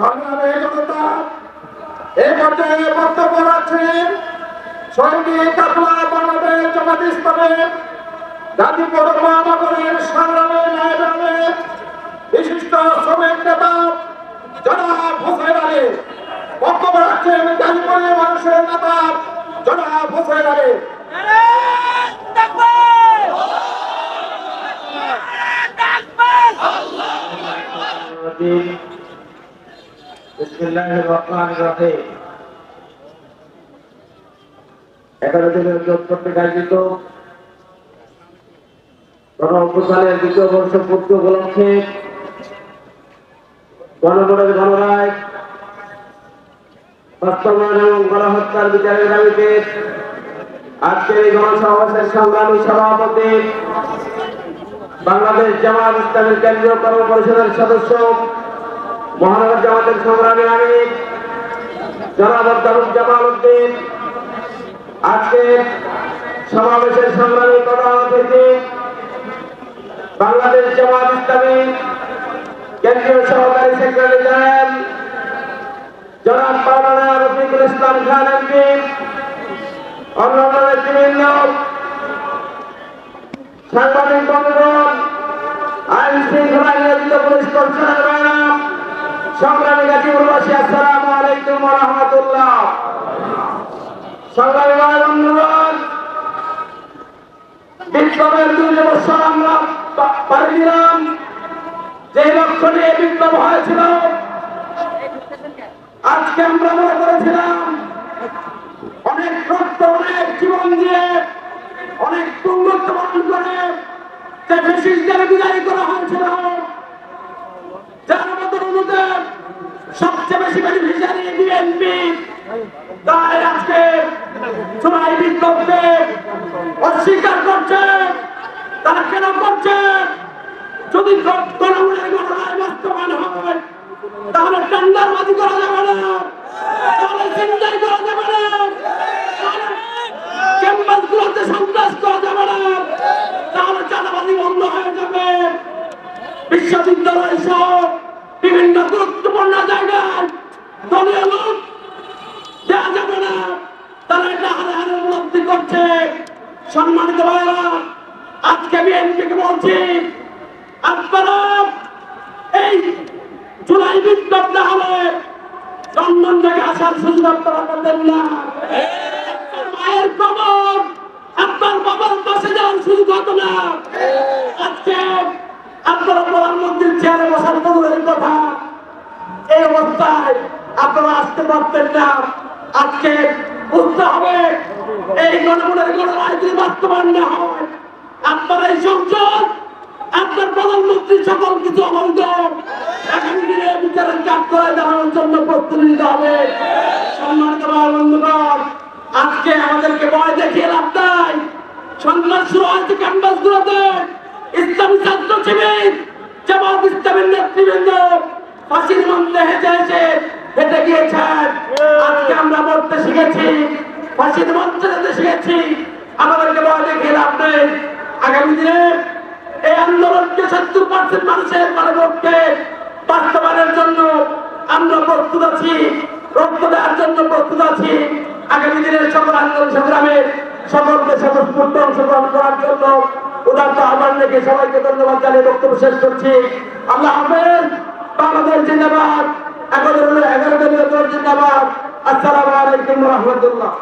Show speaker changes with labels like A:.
A: সংগ্রামী জনতা এই পর্যায়ে বক্তব্য রাখছেন সৈনিক কাফেলা বাংলাদেশ জামাত ইসলামের গাজীপুর মহানগরের সংগ্রামী নায়েব আমির বিশিষ্ট শ্রমিক নেতা জনাব হোসেন আলী। বক্তব্য রাখছেন গাজীপুরের মানুষের নেতা জনাব হোসেন আলী।
B: বিসমিল্লাহির রহমানির রহিম। 11 দিনের যোগ কর্তৃক আয়োজিত গণ-অভ্যুত্থানের দ্বিতীয় বর্ষ পূর্তি উপলক্ষে গণভোটের গণরায় বাস্তবায়ন এবং গণহত্যার বিচারের দাবিতে আজকের এই গণসমাবেশের সংগ্রামী সভাপতি বাংলাদেশ জামাত ইসলামের কেন্দ্রীয় কর্ম পরিষদের সদস্য মহানগর জামাতের সংগ্রামী আমির জনাব জামাল উদ্দিন, আজকে সমাবেশের সংগ্রামী প্রধান অতিথি বাংলাদেশ জামাত ইসলামী কেন্দ্রীয় সহকারী সেক্রেটারি জেনারেল জনাব মাওলানা রফিকুল ইসলাম খান এমপি, অন্যান্য নেতৃবৃন্দ, সাংবাদিক বন্ধুগণ, আইন শৃঙ্খলা নিয়োজিত পুলিশ কমিশনার ভাইরা, সংগ্রামী গাজীপুরবাসী, আসসালামু আলাইকুম ওয়া রাহমাতুল্লাহ। সংগ্রামী ভাই বন্ধুগণ, বিপ্লবের 2 বছর আমরা পাড়ি দিলাম। যে লক্ষ্য নিয়ে বিপ্লব হয়েছিল, আজকে আমরা মনে করেছিলাম অনেক রক্ত, অনেক জীবন দিয়ে, অনেক পুণ্যত্ব বরণ করে যে ফ্যাসিস্টদের বিদায় করা হয়েছিল, যার মধ্যে অনুদের সবচেয়ে বেশি বেনিফিশিয়ারি বিএনপি, তাই আজকে জুলাই বিপ্লবকে অস্বীকার করছে। তারা কেন করছে? যদি গণভোটের গণরায় বাস্তবায়ন হয়, তাহলে টেন্ডারবাজি করা যাবে না, তাহলে ছিনতাই করা যাবে না, তাহলে ক্যাম্পাসগুলোতে সন্ত্রাস করা যাবে না, তাহলে চাঁদাবাজি বন্ধ হয়ে যাবে। বিশ্ববিদ্যালয় সহ বিভিন্ন গুরুত্বপূর্ণ জায়গায় দলীয় লোক দেওয়া যাবে না। তারা এটা হারে হারে উপলব্ধি করছে। সম্মানিত ভাইরা, আজকে বিএনপিকে বলছি, আপনারা এই জুলাই বিপ্লব না হলে লন্ডন থেকে আসার সুযোগ আপনারা করবেন না। আপনার মায়ের কবর, আপনার বাবার পাশে যাওয়ার সুযোগ হতো না। আজকে আপনারা প্রধানমন্ত্রীর চেয়ারে বসার দূরের কথা, এই অবস্থায় আপনারা আসতে পারতেন না। আজকে বুঝতে হবে, এই গণভোটের গণরায় যদি বাস্তবায়ন না হয়, আপনার এই সংসদ, আপনার প্রধানমন্ত্রী সকল কিছু অবৈধ, আগামী দিনে বিচারের কাজ করে দেওয়ার জন্য প্রস্তুতি নিতে হবে। সম্মানিত বন্ধুগণ, আজকে আমাদেরকে ভয় দেখিয়ে লাভ নাই। সন্ত্রাস শুরু হয়েছে ক্যাম্পাসগুলোতে। ইসলামী ছাত্র শিবির, জামাত ইসলামের নেতৃবৃন্দ ফাঁসির মঞ্চে হেঁটে গিয়েছেন। আজকে আমরা মরতে শিখেছি, ফাঁসির মঞ্চে যেতে শিখেছি। আমাদেরকে ভয় দেখিয়ে লাভ নেই। আগামী দিনে এই আন্দোলনকে 70% মানুষের গণভোটকে বাস্তবায়নের জন্য আমরা প্রস্তুত আছি, রক্ত দেওয়ার জন্য প্রস্তুত আছি। আগামী দিনের সকল আন্দোলন সংগ্রামের সকলকে স্বতঃস্ফূর্ত অংশগ্রহণ করার জন্য উদাত্ত আহ্বান রেখে সবাইকে ধন্যবাদ জানিয়ে বক্তব্য শেষ করছি। আল্লাহ হাফেজ। বাংলাদেশ জিন্দাবাদ। 11 দলীয় জোট জিন্দাবাদ। আসসালামু আলাইকুম ওয়া রাহমাতুল্লাহ।